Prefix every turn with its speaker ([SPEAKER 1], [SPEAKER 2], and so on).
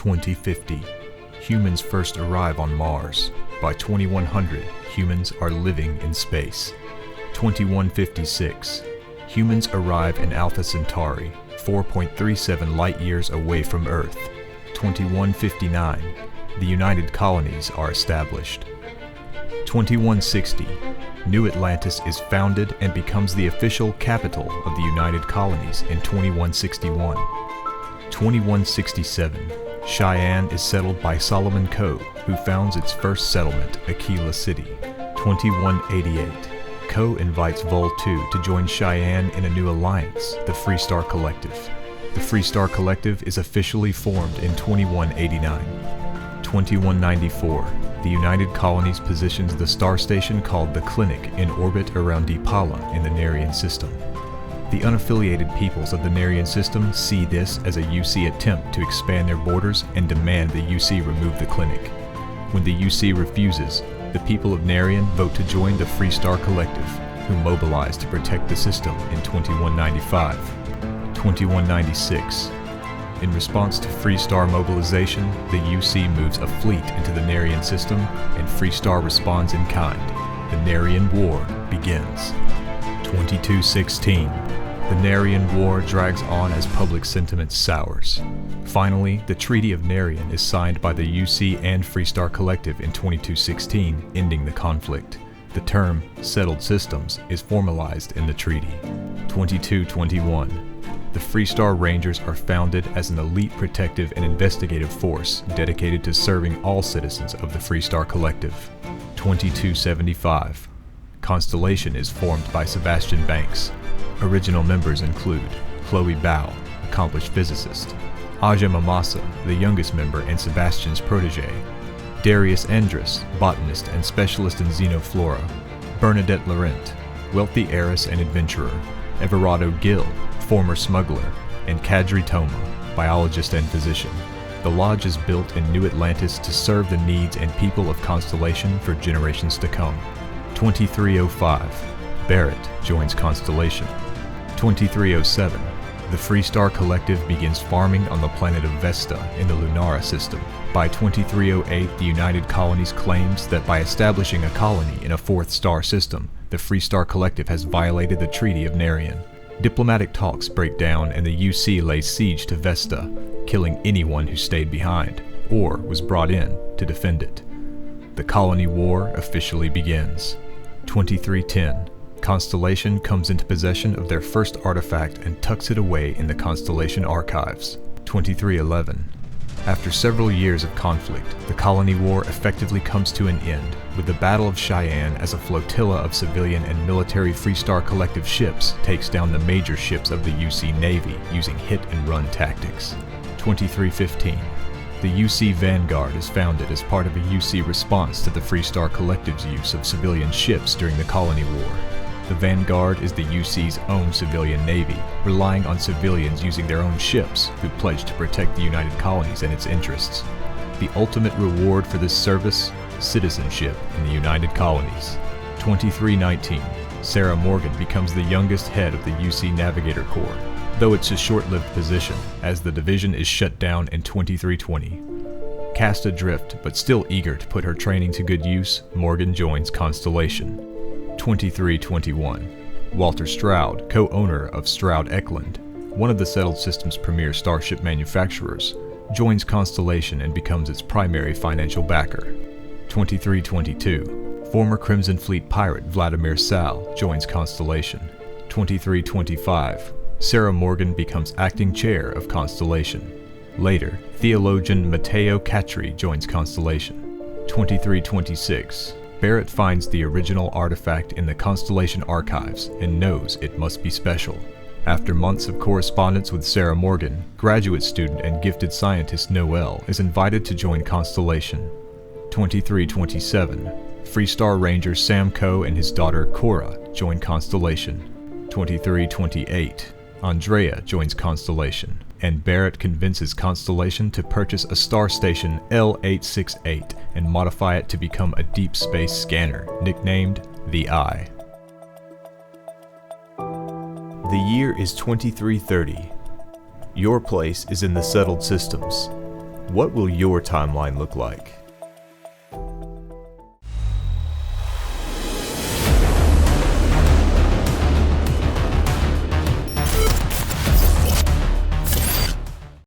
[SPEAKER 1] 2050. Humans first arrive on Mars. By 2100, humans are living in space. 2156. Humans arrive in Alpha Centauri, 4.37 light-years away from Earth. 2159. The United Colonies are established. 2160. New Atlantis is founded and becomes the official capital of the United Colonies in 2161. 2167. Cheyenne is settled by Solomon Coe, who founds its first settlement, Aquila City. 2188. Coe invites Vol 2 to join Cheyenne in a new alliance, the Freestar Collective. The Freestar Collective is officially formed in 2189. 2194. The United Colonies positions the star station called the Clinic in orbit around Deepala in the Narian system. The unaffiliated peoples of the Narian system see this as a UC attempt to expand their borders and demand the UC remove the Clinic. When the UC refuses, the people of Narian vote to join the Freestar Collective, who mobilize to protect the system in 2195. 2196. In response to Freestar mobilization, the UC moves a fleet into the Narian system, and Freestar responds in kind. The Narian War begins. 2216. The Narian War drags on as public sentiment sours. Finally, the Treaty of Narian is signed by the UC and Freestar Collective in 2216, ending the conflict. The term, settled systems, is formalized in the treaty. 2221. The Freestar Rangers are founded as an elite protective and investigative force dedicated to serving all citizens of the Freestar Collective. 2275. Constellation is formed by Sebastian Banks. Original members include Chloe Bao, accomplished physicist; Aja Mamasa, the youngest member and Sebastian's protege; Darius Andrus, botanist and specialist in xenoflora; Bernadette Laurent, wealthy heiress and adventurer; Everardo Gill, former smuggler; and Kadri Toma, biologist and physician. The Lodge is built in New Atlantis to serve the needs and people of Constellation for generations to come. 2305. Barrett joins Constellation. 2307. The Freestar Collective begins farming on the planet of Vesta in the Lunara system. By 2308, the United Colonies claims that by establishing a colony in a fourth star system, the Freestar Collective has violated the Treaty of Narian. Diplomatic talks break down and the UC lays siege to Vesta, killing anyone who stayed behind, or was brought in to defend it. The Colony War officially begins. 2310. Constellation comes into possession of their first artifact and tucks it away in the Constellation archives. 2311. After several years of conflict, the Colony War effectively comes to an end, with the Battle of Cheyenne as a flotilla of civilian and military Freestar Collective ships takes down the major ships of the UC Navy using hit-and-run tactics. 2315. The UC Vanguard is founded as part of a UC response to the Freestar Collective's use of civilian ships during the Colony War. The Vanguard is the UC's own civilian navy, relying on civilians using their own ships who pledge to protect the United Colonies and its interests. The ultimate reward for this service? Citizenship in the United Colonies. 2319. Sarah Morgan becomes the youngest head of the UC Navigator Corps, though it's a short-lived position, as the division is shut down in 2320. Cast adrift, but still eager to put her training to good use, Morgan joins Constellation. 2321. Walter Stroud, co-owner of Stroud Eklund, one of the settled system's premier starship manufacturers, joins Constellation and becomes its primary financial backer. 2322. Former Crimson Fleet pirate Vladimir Sal joins Constellation. 2325. Sarah Morgan becomes acting chair of Constellation. Later, theologian Matteo Catri joins Constellation. 2326. Barrett finds the original artifact in the Constellation archives and knows it must be special. After months of correspondence with Sarah Morgan, graduate student and gifted scientist Noel is invited to join Constellation. 2327. Freestar Ranger Sam Coe and his daughter Cora join Constellation. 2328. Andrea joins Constellation, and Barrett convinces Constellation to purchase a star station L868 and modify it to become a deep space scanner, nicknamed the Eye. The year is 2330. Your place is in the settled systems. What will your timeline look like?